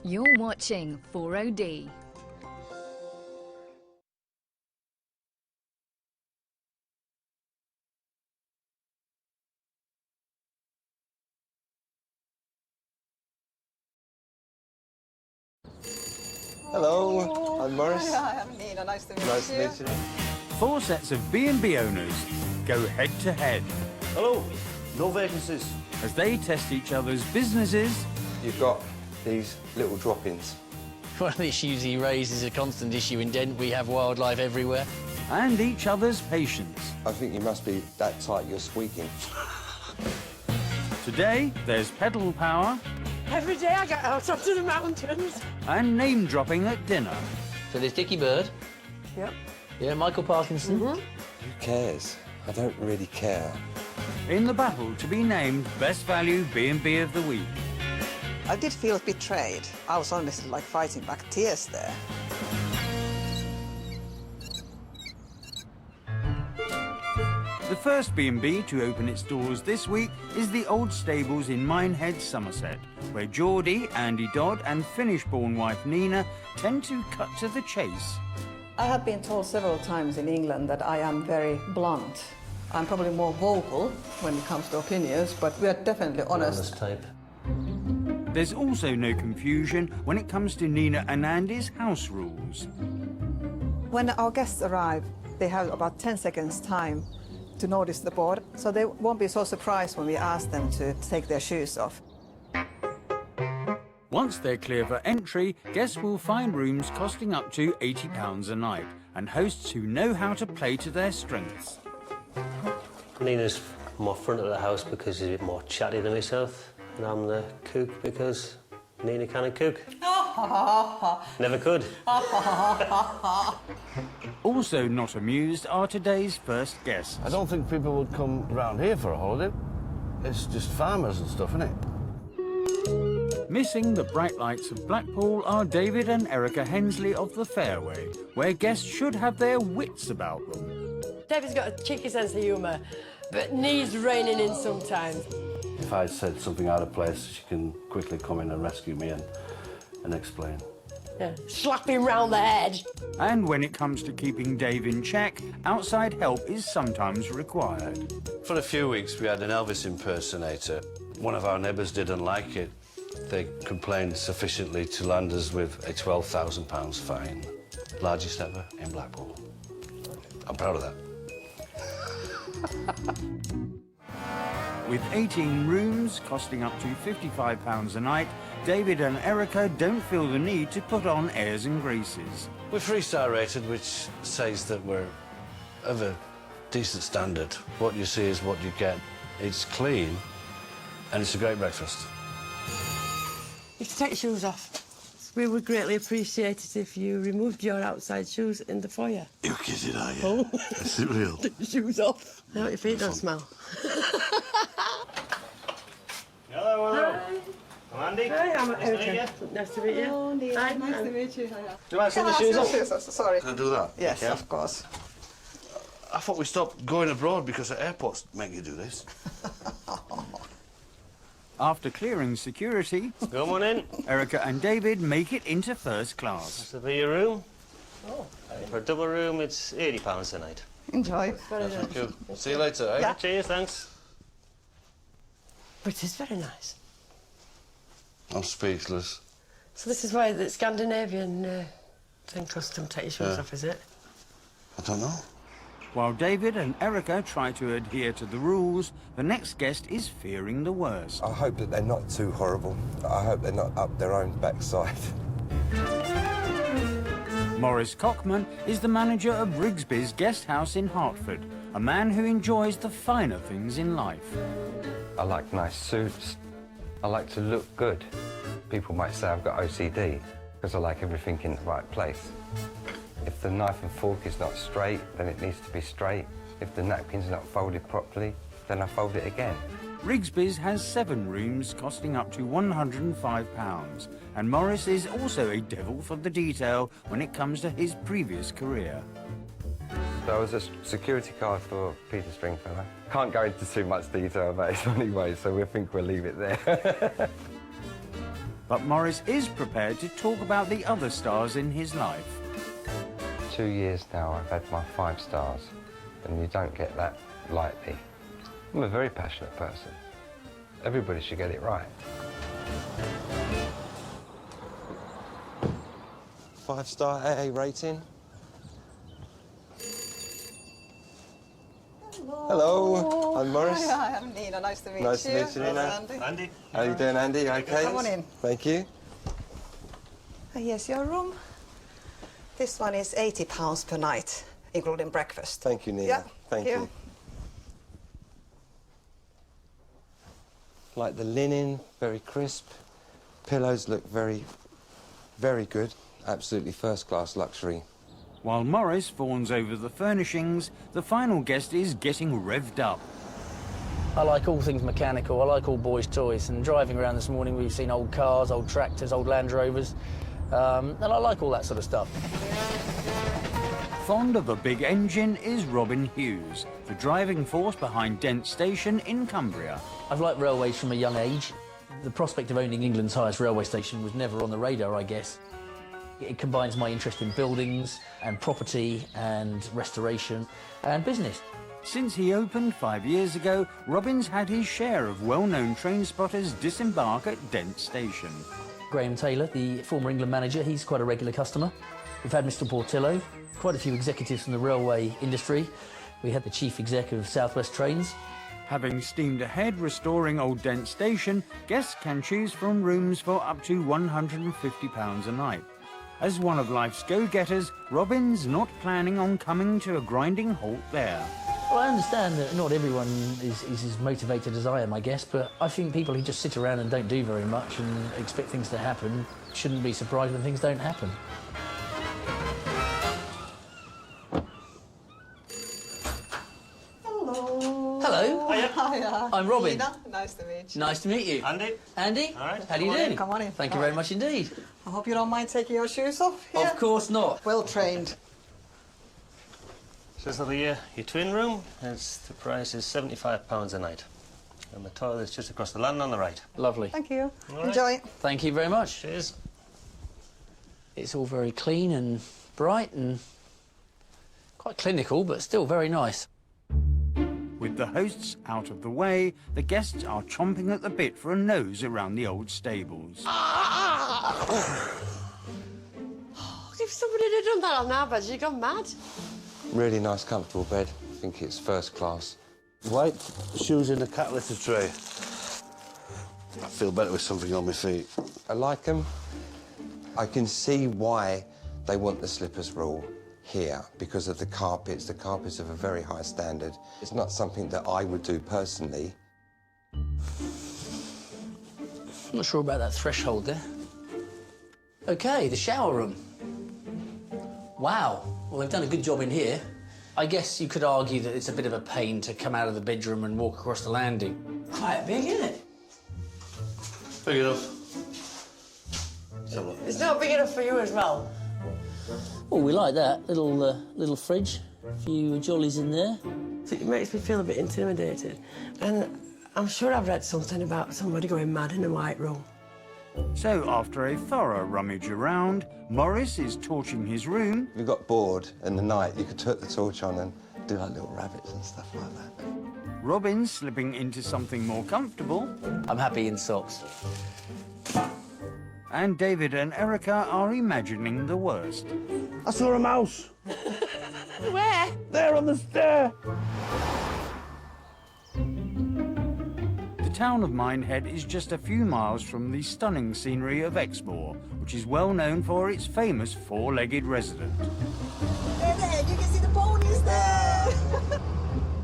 You're watching 4OD. Hello, I'm Morris. Hi, I'm Nina. Nice to meet you. Nice to meet you. 4 sets of B&B owners go head to head Hello, no vacancies. as they test each other's businesses You've got these little drop-ins. One of the issues he raises is a constant issue in Dent. We have wildlife everywhere. and each other's patience. I think you must be that tight you're squeaking. Today, there's pedal power Every day I get out onto the mountains. and name-dropping at dinner. So there's Dickie Bird. Yep. Yeah, Michael Parkinson. Who cares? I don't really care. In the battle to be named Best Value B&B of the Week. I did feel betrayed. I was honestly like fighting back tears there. The first B&B to open its doors this week is the Old Stables in Minehead, Somerset, where Geordie, Andy Dodd and Finnish-born wife Nina tend to cut to the chase. I have been told several times in England that I am very blunt. I'm probably more vocal when it comes to opinions, but we are definitely honest. type. There's also no confusion when it comes to Nina and Andy's house rules. When our guests arrive, they have about 10 seconds time to notice the board, so they won't be so surprised when we ask them to take their shoes off. Once they're clear for entry, guests will find rooms costing up to £80 a night and hosts who know how to play to their strengths. Nina's more front of the house because she's a bit more chatty than myself. And I'm the kook because Nina can't cook. Never could. Also not amused are today's first guests. I don't think people would come round here for a holiday. It's just farmers and stuff, isn't it? Missing the bright lights of Blackpool are David and Erica Hensley of the Fairway, where guests should have their wits about them. David's got a cheeky sense of humour, but needs reining in sometimes. If I said something out of place, she can quickly come in and rescue me and explain. Yeah. Slap him round the head. And when it comes to keeping Dave in check, outside help is sometimes required. For a few weeks, we had an Elvis impersonator. One of our neighbours didn't like it. They complained sufficiently to land us with a £12,000 fine, largest ever in Blackpool. I'm proud of that. With 18 rooms costing up to £55 a night, David and Erica don't feel the need to put on airs and graces. We're 3-star rated, which says that we're of a decent standard. What you see is what you get. It's clean, and it's a great breakfast. You can take your shoes off. We would greatly appreciate it if you removed your outside shoes in the foyer. You're kidding, are you? Oh. Is it real? Take your shoes off. I hope your feet don't smell. Hello, hello. I'm Andy. Hi, I'm Erica. Nice Nice to meet you. Oh, Nina, Hi. nice to meet you. Do you mind taking the shoes off? Sorry. Can I do that? Yes, Yeah. of course. I thought we stopped going abroad because at airports make you do this. After clearing security, Come on in. Erica and David make it into first class. This will be your room. For a double room, it's £80 a night. Enjoy. Thank you. See you later, eh? Yeah. Cheers, thanks. But it is very nice. I'm speechless. So this is why the Scandinavian thing custom take your shoes off, is it? I don't know. While David and Erica try to adhere to the rules, the next guest is fearing the worst. I hope that they're not too horrible. I hope they're not up their own backside. Maurice Cockman is the manager of Rigsby's guest house in Hertford, a man who enjoys the finer things in life. I like nice suits. I like to look good. People might say I've got OCD because I like everything in the right place. If the knife and fork is not straight, then it needs to be straight. If the napkin's not folded properly, then I fold it again. Rigsby's has 7 rooms costing up to £105, and Maurice is also a devil for the detail when it comes to his previous career. So I was a security guard for Peter Stringfellow. Can't go into too much detail about it anyway, so we think we'll leave it there. But Morris is prepared to talk about the other stars in his life. 2 years now I've had my 5 stars, and you don't get that lightly. I'm a very passionate person. Everybody should get it right. 5-star AA rating. Hello, I'm Morris. Hi, I'm Nina. Nice to meet you. Nice to meet you, Nina. Andy. Andy. How you doing, Andy? Okay? Come on in. Thank you. Here's your room. This one is £80 per night, including breakfast. Thank you, Nina. Yeah, Thank you. Like the linen, very crisp. Pillows look very, very good. Absolutely first-class luxury. While Morris fawns over the furnishings, the final guest is getting revved up. I like all things mechanical. I like all boys' toys. And driving around this morning, we've seen old cars, old tractors, old Land Rovers. And I like all that sort of stuff. Fond of a big engine is Robin Hughes, the driving force behind Dent Station in Cumbria. I've liked railways from a young age. The prospect of owning England's highest railway station was never on the radar, I guess. It combines my interest in buildings and property and restoration and business. Since he opened 5 years ago, Robin's had his share of well-known train spotters disembark at Dent Station. Graham Taylor, the former England manager, he's quite a regular customer. We've had Mr Portillo, quite a few executives from the railway industry. We had the chief exec of South West Trains. Having steamed ahead restoring Old Dent Station, guests can choose from rooms for up to £150 a night. As one of life's go-getters, Robin's not planning on coming to a grinding halt there. Well, I understand that not everyone is as motivated as I am, I guess, but I think people who just sit around and don't do very much and expect things to happen shouldn't be surprised when things don't happen. Hello. Hello. Hiya. I'm Robin. Nina. Nice to meet you. Nice to meet you. Andy. Andy? All right. How do you do? Come on in. Thank you very much indeed. I hope you don't mind taking your shoes off here. Of course not. Well trained. So this will be your twin room. The price is £75 a night. And the toilet is just across the land on the right. Lovely. Thank you. All right. Enjoy. Thank you very much. Cheers. It's all very clean and bright and quite clinical, but still very nice. With the hosts out of the way, the guests are chomping at the bit for a nose around the old stables. If somebody had done that on our bed, you'd gone mad. Really nice, comfortable bed. I think it's first class. White shoes in the cat litter tray. I feel better with something on my feet. I like them. I can see why they want the slippers rule here, because of the carpets. The carpets of a very high standard. It's not something that I would do personally. I'm not sure about that threshold there. OK, the shower room. Wow. Well, they've done a good job in here. I guess you could argue that it's a bit of a pain to come out of the bedroom and walk across the landing. Quite big, isn't it? Big enough. It's not big enough for you as well. Oh, we like that. Little fridge. A few jollies in there. It makes me feel a bit intimidated. And I'm sure I've read something about somebody going mad in a white room. So, after a thorough rummage around, Morris is torching his room. If you got bored in the night, you could put the torch on and do like little rabbits and stuff like that. Robin's slipping into something more comfortable. I'm happy in socks. And David and Erica are imagining the worst. I saw a mouse. Where? There on the stair. The town of Minehead is just a few miles from the stunning scenery of Exmoor, which is well known for its famous four-legged resident. There, you can see the ponies there.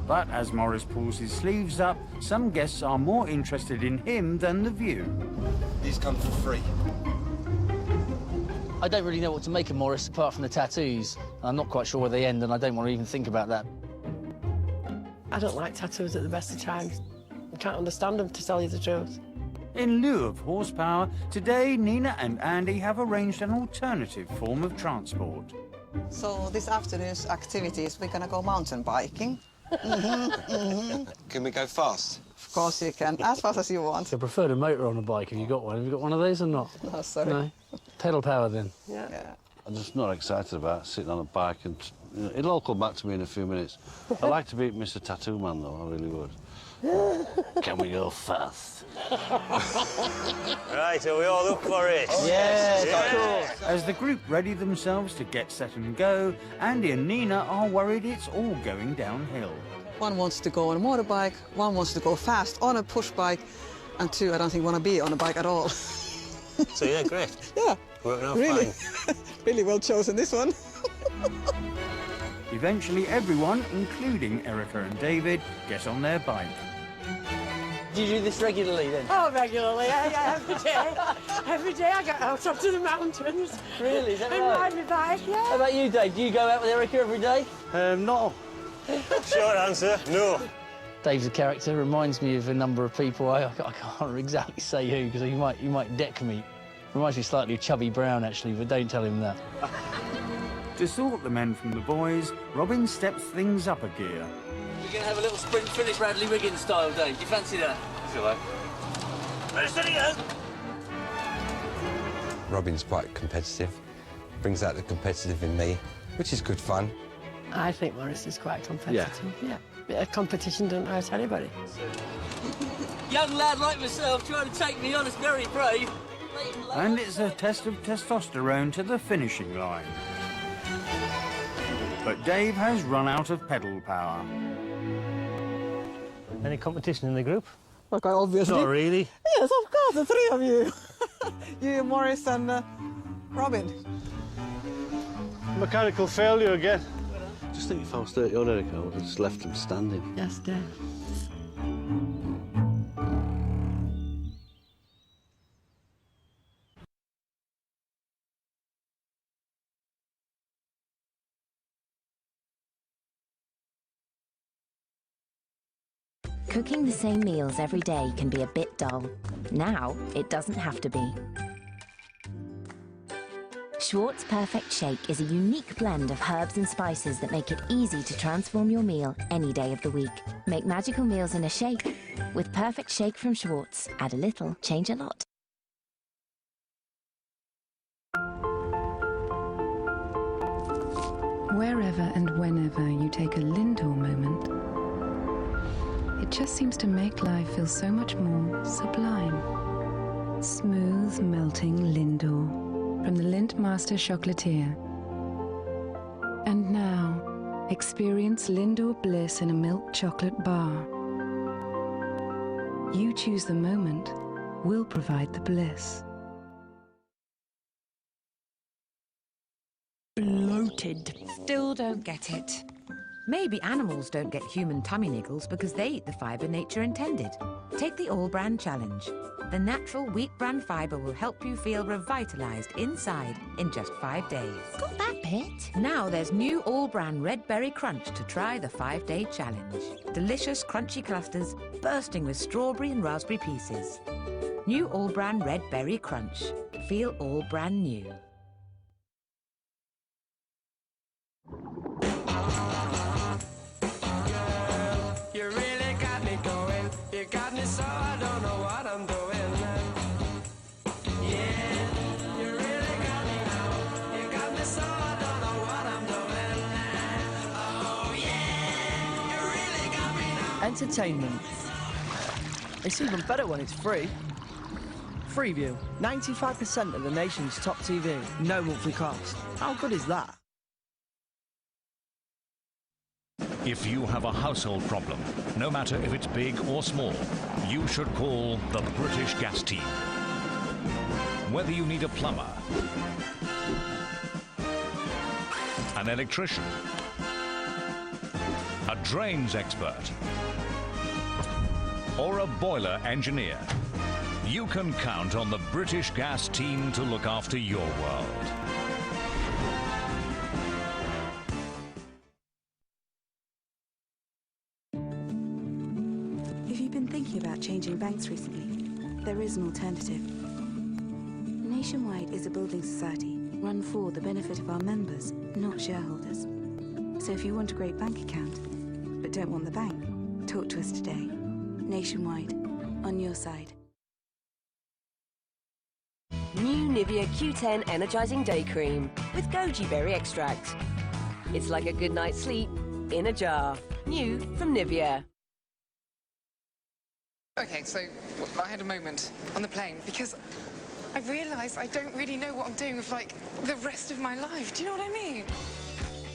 But as Morris pulls his sleeves up, some guests are more interested in him than the view. These come for free. I don't really know what to make of Morris, apart from the tattoos. I'm not quite sure where they end, and I don't want to even think about that. I don't like tattoos at the best of times. I can't understand them, to tell you the truth. In lieu of horsepower, today Nina and Andy have arranged an alternative form of transport. So this afternoon's activities, we're gonna go mountain biking. Can we go fast? Of course you can, as fast as you want. I prefer a motor on a bike. Have you got one? Have you got one of those or not? No, sorry. No? Pedal power then? Yeah. I'm just not excited about sitting on a bike and... You know, it'll all come back to me in a few minutes. I'd like to beat Mr. Tattoo Man, though, I really would. Can we go fast? Right, are we all up for it? Yes, of course. As the group ready themselves to get set and go, Andy and Nina are worried it's all going downhill. One wants to go on a motorbike, one wants to go fast on a push bike, and two, I don't think want to be on a bike at all. So, yeah, great. Yeah. Working out Really? fine. Really well chosen, this one. Eventually, everyone, including Erica and David, get on their bike. Do you do this regularly then? Oh, regularly, yeah, every day. Every day I get out up to the mountains. Really, is that and right? ride my bike, yeah. How about you, Dave? Do you go out with Erica every day? No. Short answer, no. Dave's a character, reminds me of a number of people. I can't exactly say who, because you might deck me. Reminds me slightly of Chubby Brown, actually, but don't tell him that. To sort the men from the boys, Robin steps things up a gear. We're going to have a little sprint finish Bradley Wiggins style, Dave. Do you fancy that? If you like. Ready, steady, go! Robin's quite competitive, brings out the competitive in me, which is good fun. I think Morris is quite competitive, yeah. Bit of competition doesn't hurt anybody. Young lad like myself trying to take me on is very brave. And it's a test of testosterone to the finishing line. But Dave has run out of pedal power. Any competition in the group? Well, quite obviously. Not really. Yes, of course, the three of you. You, Morris, and Robin. Mechanical failure again. Just think if I was 30 on Erica, I would have just left him standing. Yes, Dave. Cooking the same meals every day can be a bit dull. Now, it doesn't have to be. Schwartz Perfect Shake is a unique blend of herbs and spices that make it easy to transform your meal any day of the week. Make magical meals in a shake. With Perfect Shake from Schwartz, add a little, change a lot. Wherever and whenever you take a Lindor moment, it just seems to make life feel so much more sublime. Smooth, melting Lindor from the Lindt Master Chocolatier. And now, experience Lindor bliss in a milk chocolate bar. You choose the moment, we'll provide the bliss. Bloated. Still don't get it. Maybe animals don't get human tummy niggles because they eat the fibre nature intended. Take the All Bran Challenge. The natural wheat bran fibre will help you feel revitalised inside in just 5 days. Got that bit? Now there's new All Bran Red Berry Crunch to try the 5-day challenge. Delicious crunchy clusters bursting with strawberry and raspberry pieces. New All Bran Red Berry Crunch. Feel all brand new. You really got me going. You got me so I don't know what I'm doing. Yeah, you really got me now. You got me so I don't know what I'm doing. Oh yeah, you really got me now. Entertainment. It's even better when it's free. Freeview. 95% of the nation's top TV. No monthly cost. How good is that? If you have a household problem, no matter if it's big or small, you should call the British Gas Team. Whether you need a plumber, an electrician, a drains expert, or a boiler engineer, you can count on the British Gas Team to look after your world. If you've been thinking about changing banks recently, there is an alternative. Nationwide is a building society run for the benefit of our members, not shareholders. So if you want a great bank account, but don't want the bank, talk to us today. nationwide. On your side. New Nivea Q10 Energizing Day Cream with goji berry extract. It's like a good night's sleep in a jar. New from Nivea. Okay, so I had a moment on the plane because I realised I don't really know what I'm doing with, like, the rest of my life. Do you know what I mean?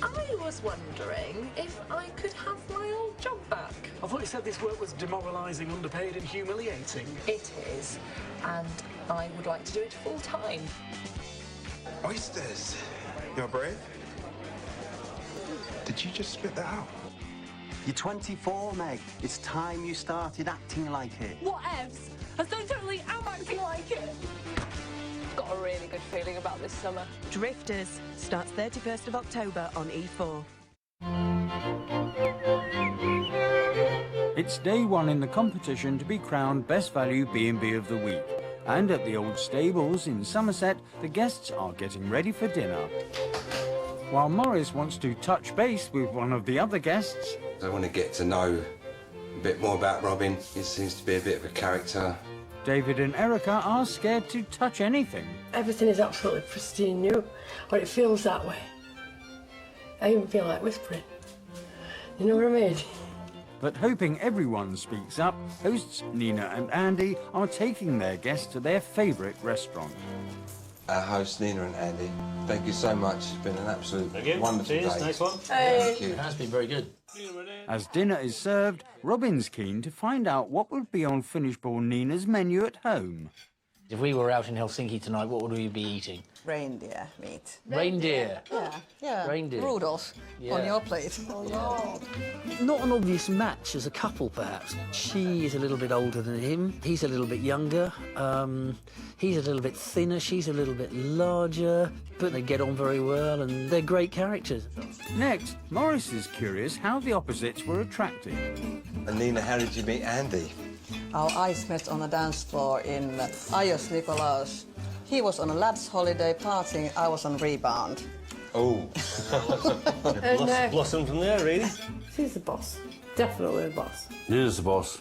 I was wondering if I could have my old job back. I thought you said this work was demoralising, underpaid and humiliating. It is, and I would like to do it full time. Oysters. You're brave? Did you just spit that out? You're 24, Meg. It's time you started acting like it. Whatevs? I so totally am acting like it. Got a really good feeling about this summer. Drifters starts 31st of October on E4. It's day one in the competition to be crowned Best Value B&B of the Week. And at the Old Stables in Somerset, the guests are getting ready for dinner. While Morris wants to touch base with one of the other guests. I want to get to know a bit more about Robin. He seems to be a bit of a character. David and Erica are scared to touch anything. Everything is absolutely pristine new, or it feels that way. I even feel like whispering. You know what I mean? But hoping everyone speaks up, hosts Nina and Andy are taking their guests to their favourite restaurant. Our hosts, Nina and Andy, thank you so much. It's been an absolute wonderful Cheers, day. nice one. Thank you. It has been very good. As dinner is served, Robin's keen to find out what would be on Finishborn Nina's menu at home. If we were out in Helsinki tonight, what would we be eating? Reindeer meat. Reindeer. Yeah. Reindeer. Rudolph on your plate. Not an obvious match as a couple, perhaps. She is a little bit older than him. He's a little bit younger. He's a little bit thinner. She's a little bit larger. But they get on very well, and they're great characters. Next, Morris is curious how the opposites were attracted. And Nina, how did you meet Andy? Our eyes met on a dance floor in Ajos Nikolaos. He was on a lad's holiday partying, I was on rebound. Oh. Blossom from there, really. She's the boss. Definitely the boss. Nina's the boss.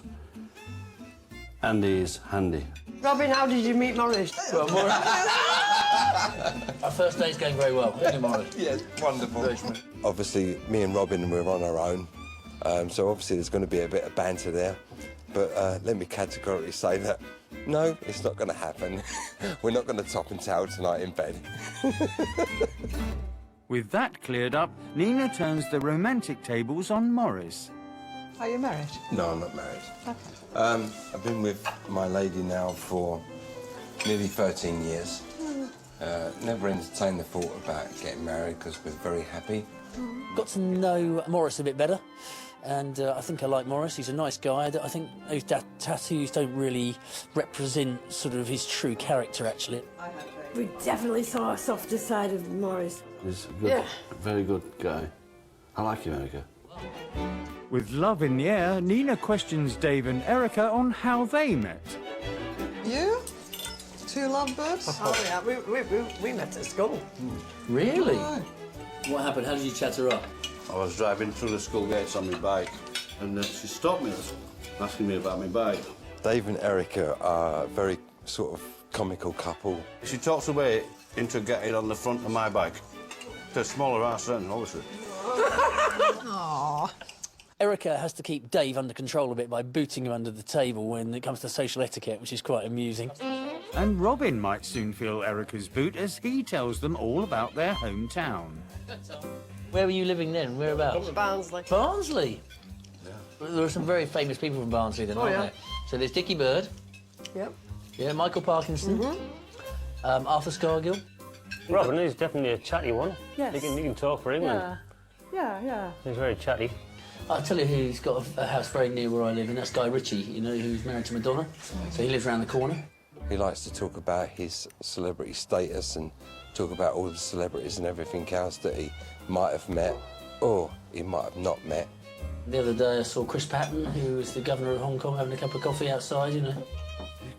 Andy's handy. Robin, how did you meet Morris? Well, Morris. Our first day's going very well, isn't it, Morris? Yes, wonderful. Obviously, me and Robin were on our own, so obviously there's going to be a bit of banter there. But let me categorically say that, no, it's not going to happen. We're not going to top and tail tonight in bed. With that cleared up, Nina turns the romantic tables on Morris. Are you married? No, I'm not married. Okay. I've been with my lady now for nearly 13 years. Never entertained the thought about getting married because we're very happy. Got to know Morris a bit better, and I think I like Morris. He's a nice guy. I think those tattoos don't really represent sort of his true character, actually. We definitely saw a softer side of Morris. He's a good, very good guy. I like him, Erica. With love in the air, Nina questions Dave and Erica on how they met. You? Two lovebirds? Oh, yeah, we met at school. Really? Oh. What happened? How did you chat her up? I was driving through the school gates on my bike, and she stopped me, asking me about my bike. Dave and Erica are a very sort of comical couple. She talks away into getting on the front of my bike. It's a smaller ass then, obviously. Aww. Erica has to keep Dave under control a bit by booting him under the table when it comes to social etiquette, which is quite amusing. And Robin might soon feel Erica's boot as he tells them all about their hometown. Where were you living then? Whereabouts? Barnsley. Barnsley? Yeah. There are some very famous people from Barnsley then, aren't there? So there's Dickie Bird. Yep. Yeah, Michael Parkinson. Arthur Scargill. Robin is definitely a chatty one. Yes. You can talk for England. Yeah. He's very chatty. I'll tell you who's got a house very near where I live, and that's Guy Ritchie, you know, who's married to Madonna. So he lives around the corner. He likes to talk about his celebrity status and talk about all the celebrities and everything else that he might have met or he might have not met. The other day I saw Chris Patton, who was the governor of Hong Kong, having a cup of coffee outside, you know. Who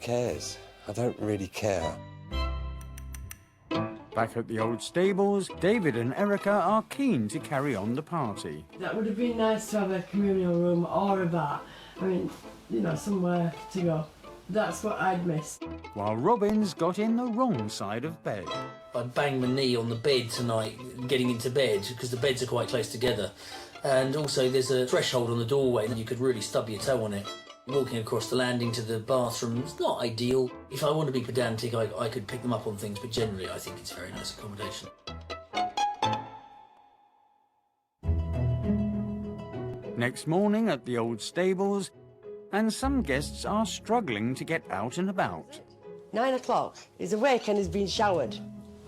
cares? I don't really care. Back at the Old Stables, David and Erica are keen to carry on the party. That would have been nice to have a communal room or a bar. I mean, you know, somewhere to go. That's what I'd miss. While Robin's got in the wrong side of bed. I banged my knee on the bed tonight, getting into bed, because the beds are quite close together. And also there's a threshold on the doorway and you could really stub your toe on it. Walking across the landing to the bathroom is not ideal. If I want to be pedantic, I could pick them up on things, but generally I think it's a very nice accommodation. Next morning at the old stables, and some guests are struggling to get out and about. 9 o'clock. He's awake and he's been showered.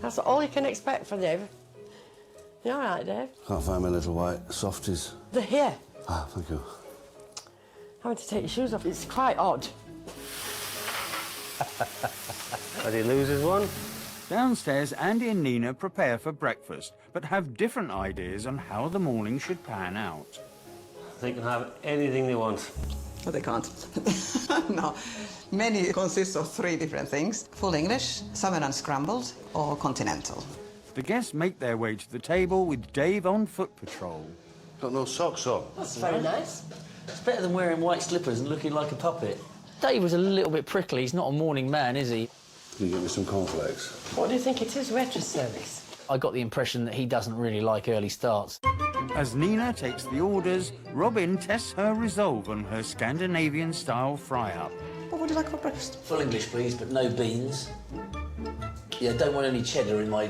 That's all you can expect from Dave. You all right, Dave? Can't find my little white softies. They're here. Ah, thank you. Having to take your shoes off, it's quite odd. Did he lose his one? Downstairs, Andy and Nina prepare for breakfast, but have different ideas on how the morning should pan out. They can have anything they want. No, they can't. No. Menu consists of 3 different things. Full English, salmon unscrambled, or continental. The guests make their way to the table with Dave on foot patrol. Got no socks on. That's very nice. It's better than wearing white slippers and looking like a puppet. Dave was a little bit prickly. He's not a morning man, is he? Can you get me some cornflakes? What do you think it is, waitress service? I got the impression that he doesn't really like early starts. As Nina takes the orders, Robin tests her resolve on her Scandinavian-style fry-up. What would you like for breakfast? Full English, please, but no beans. Yeah, don't want any cheddar in my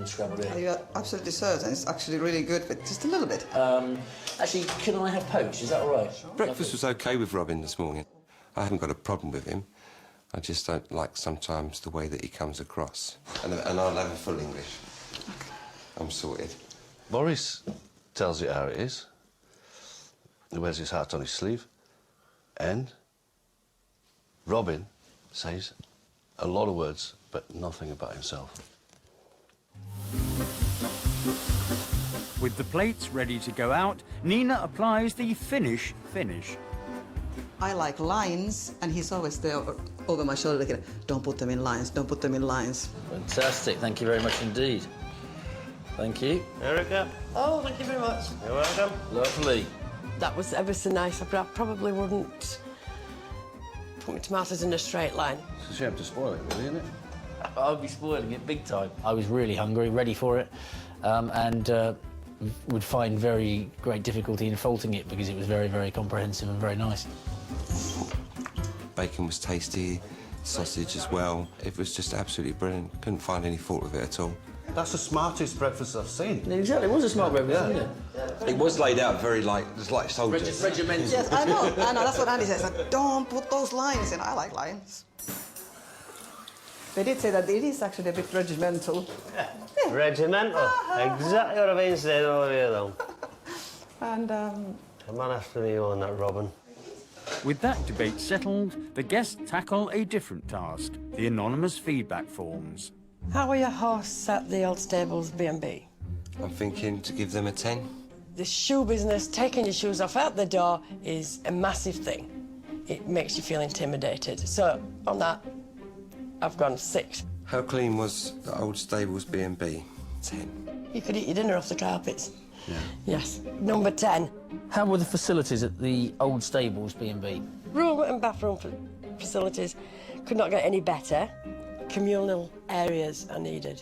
scrambled egg. Are you absolutely certain? It's actually really good, but just a little bit. Actually, can I have poached? Is that all right? Breakfast was OK with Robin this morning. I haven't got a problem with him. I just don't like sometimes the way that he comes across. And I'll have a full English. Okay. I'm sorted. Boris tells it how it is. He wears his heart on his sleeve. And Robin says a lot of words, but nothing about himself. With the plates ready to go out, Nina applies the Finnish finish. I like lines, and he's always there over my shoulder looking, don't put them in lines, don't put them in lines. Fantastic. Thank you very much indeed. Thank you. Erica. Oh, thank you very much. You're welcome. Lovely. That was ever so nice. I probably wouldn't put my tomatoes in a straight line. It's a shame to spoil it, really, isn't it? I'd be spoiling it big time. I was really hungry, ready for it, and would find very great difficulty in faulting it because it was very, very comprehensive and very nice. Bacon was tasty, sausage as well. It was just absolutely brilliant. Couldn't find any fault with it at all. That's the smartest breakfast I've seen. Exactly, it was a smart breakfast, wasn't it? It was laid out very like soldiers. Regimental. Yes, I know, that's what Andy says. Like, don't put those lines in. I like lines. They did say that it is actually a bit regimental. Yeah. Regimental. Exactly what I've been saying all year long. And, Come on after me on that, Robin. With that debate settled, the guests tackle a different task, the anonymous feedback forms. How are your hosts at the Old Stables B&B? I'm thinking to give them a 10. The shoe business, taking your shoes off out the door, is a massive thing. It makes you feel intimidated. So, on that, I've gone 6. How clean was the Old Stables B&B? 10. You could eat your dinner off the carpets. Yeah. Yes. Number 10. How were the facilities at the Old Stables B&B? Room and bathroom facilities could not get any better. Communal areas are needed.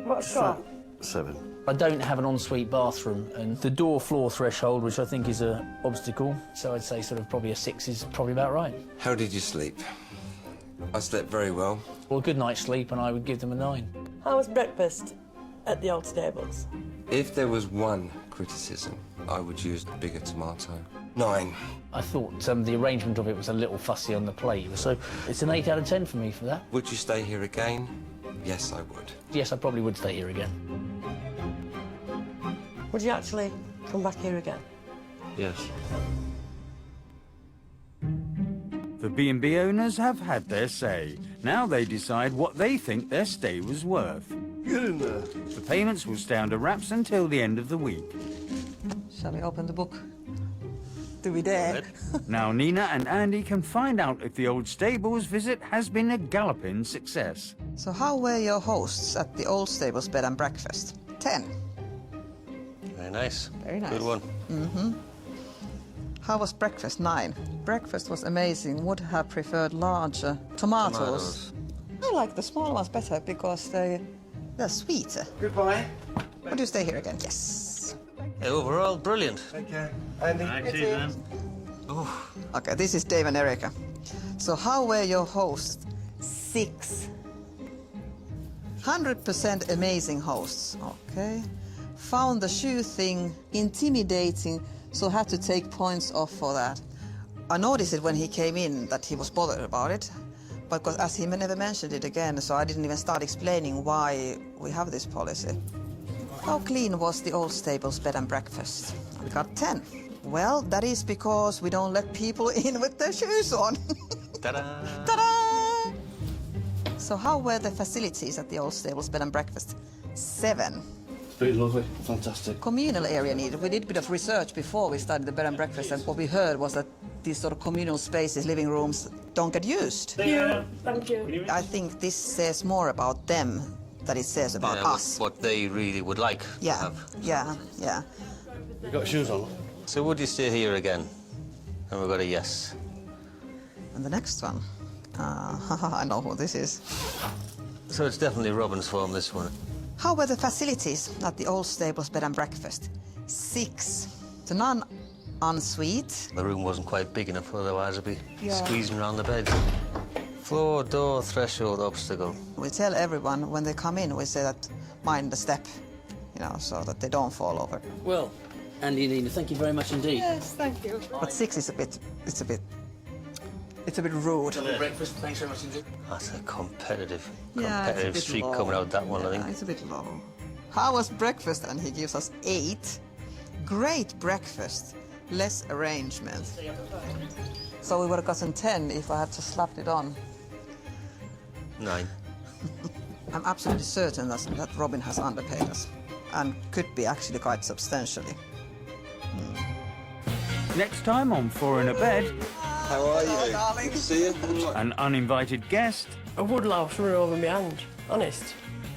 What score? 7. I don't have an ensuite bathroom, and the door floor threshold, which I think is an obstacle, so I'd say sort of probably a 6 is probably about right. How did you sleep? I slept very well. Well, a good night's sleep, and I would give them a 9. How was breakfast at the Old Stables? If there was one criticism, I would use the bigger tomato. 9. I thought the arrangement of it was a little fussy on the plate, so it's an 8 out of 10 for me for that. Would you stay here again? Yes, I would. Yes, I probably would stay here again. Would you actually come back here again? Yes. The B&B owners have had their say. Now they decide what they think their stay was worth. Get in there. The payments will stay under wraps until the end of the week. Shall we open the book? Do we dare? Now Nina and Andy can find out if the Old Stables visit has been a galloping success. So how were your hosts at the Old Stables bed and breakfast? 10. Very nice. Very nice. Good one. Mm-hmm. How was breakfast? 9. Breakfast was amazing. Would have preferred larger tomatoes. I like the small ones better because they're sweeter. Goodbye. Would you stay here again? Yes. Overall, brilliant. Take care. Andy. Okay, this is Dave and Erica. So how were your hosts? 6. 100% amazing hosts. Okay. Found the shoe thing intimidating, so had to take points off for that. I noticed it when he came in that he was bothered about it, but as he never mentioned it again, so I didn't even start explaining why we have this policy. How clean was the old stable's bed and breakfast? We got 10. Well, that is because we don't let people in with their shoes on. Ta-da! Ta-da! So how were the facilities at the old stable's bed and breakfast? 7. Pretty lovely, fantastic. Communal area needed. We did a bit of research before we started the bed and breakfast, and what we heard was that these sort of communal spaces, living rooms, don't get used. Yeah, thank you. I think this says more about them than it says about us. What they really would like to Yeah, have. yeah, yeah. You got shoes on? So would you stay here again? And we've got a yes. And the next one, I know who this is. So it's definitely Robin's farm, this one. How were the facilities at the old stable's bed and breakfast? 6. So none ensuite. The room wasn't quite big enough, otherwise I'd be Yeah. squeezing around the bed. Floor, door, threshold, obstacle. We tell everyone when they come in, we say that mind the step, you know, so that they don't fall over. Well, Andy and Nina, thank you very much indeed. Yes, thank you. But 6 is it's a bit rude. Breakfast, thanks very much indeed. That's a competitive Yeah, it's a bit streak low. coming out that one, I Yeah, think. it's a bit low. How was breakfast? And he gives us 8. Great breakfast, less arrangement. So we would have gotten 10 if I had just slapped it on. 9. I'm absolutely certain that Robin has underpaid us, and could be actually quite substantially. Next time on 4 in a Bed, How are you? darling. Good to see you. an uninvited guest A woodlouse run over my hand, honest.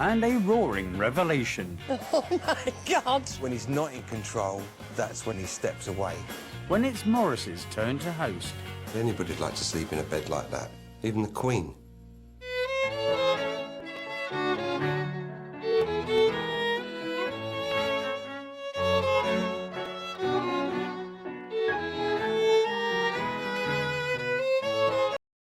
and a roaring revelation. Oh my God. When he's not in control, that's when he steps away. When it's Morris's turn to host. Anybody'd like to sleep in a bed like that, even the Queen.